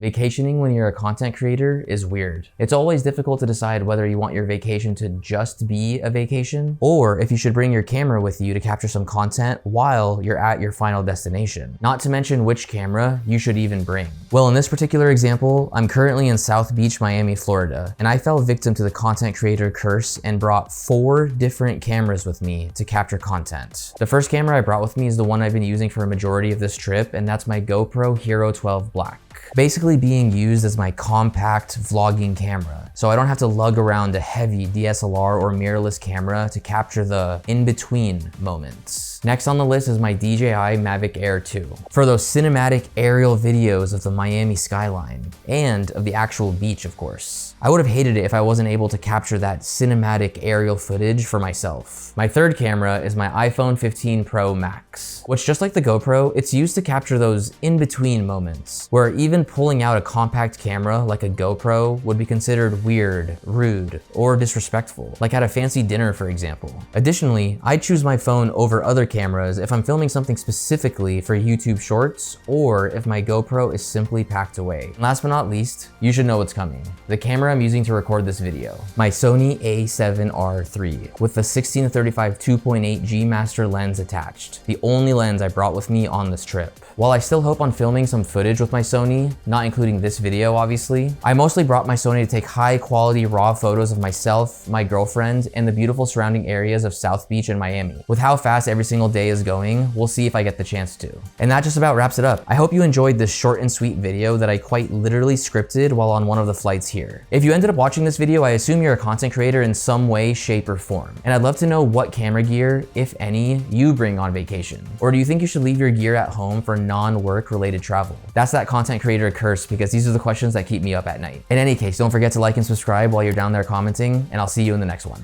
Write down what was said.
Vacationing when you're a content creator is weird. It's always difficult to decide whether you want your vacation to just be a vacation, or if you should bring your camera with you to capture some content while you're at your final destination. Not to mention which camera you should even bring. Well, in this particular example, I'm currently in South Beach, Miami, Florida, and I fell victim to the content creator curse and brought 4 different cameras with me to capture content. The first camera I brought with me is the one I've been using for a majority of this trip, and that's my GoPro Hero12 Black. Basically being used as my compact vlogging camera, so I don't have to lug around a heavy DSLR or mirrorless camera to capture the in-between moments. Next on the list is my DJI Mavic Air 2 for those cinematic aerial videos of the Miami skyline and of the actual beach, of course. I would have hated it if I wasn't able to capture that cinematic aerial footage for myself. My third camera is my iPhone 15 Pro Max, which, just like the GoPro, it's used to capture those in-between moments where even pulling out a compact camera like a GoPro would be considered weird, rude, or disrespectful, like at a fancy dinner, for example. Additionally, I choose my phone over other cameras if I'm filming something specifically for YouTube Shorts or if my GoPro is simply packed away. And last but not least, you should know what's coming. The camera I'm using to record this video, my Sony A7R III with the 16-35 2.8 G Master lens attached, the only lens I brought with me on this trip. While I still hope on filming some footage with my Sony, not including this video obviously, I mostly brought my Sony to take high quality raw photos of myself, my girlfriend, and the beautiful surrounding areas of South Beach and Miami. With how fast every single day is going, we'll see if I get the chance to. And that just about wraps it up. I hope you enjoyed this short and sweet video that I quite literally scripted while on one of the flights here. If you ended up watching this video, I assume you're a content creator in some way, shape, or form. And I'd love to know what camera gear, if any, you bring on vacation. Or do you think you should leave your gear at home for non-work related travel? That's that content creator curse, because these are the questions that keep me up at night. In any case, don't forget to like and subscribe while you're down there commenting, and I'll see you in the next one.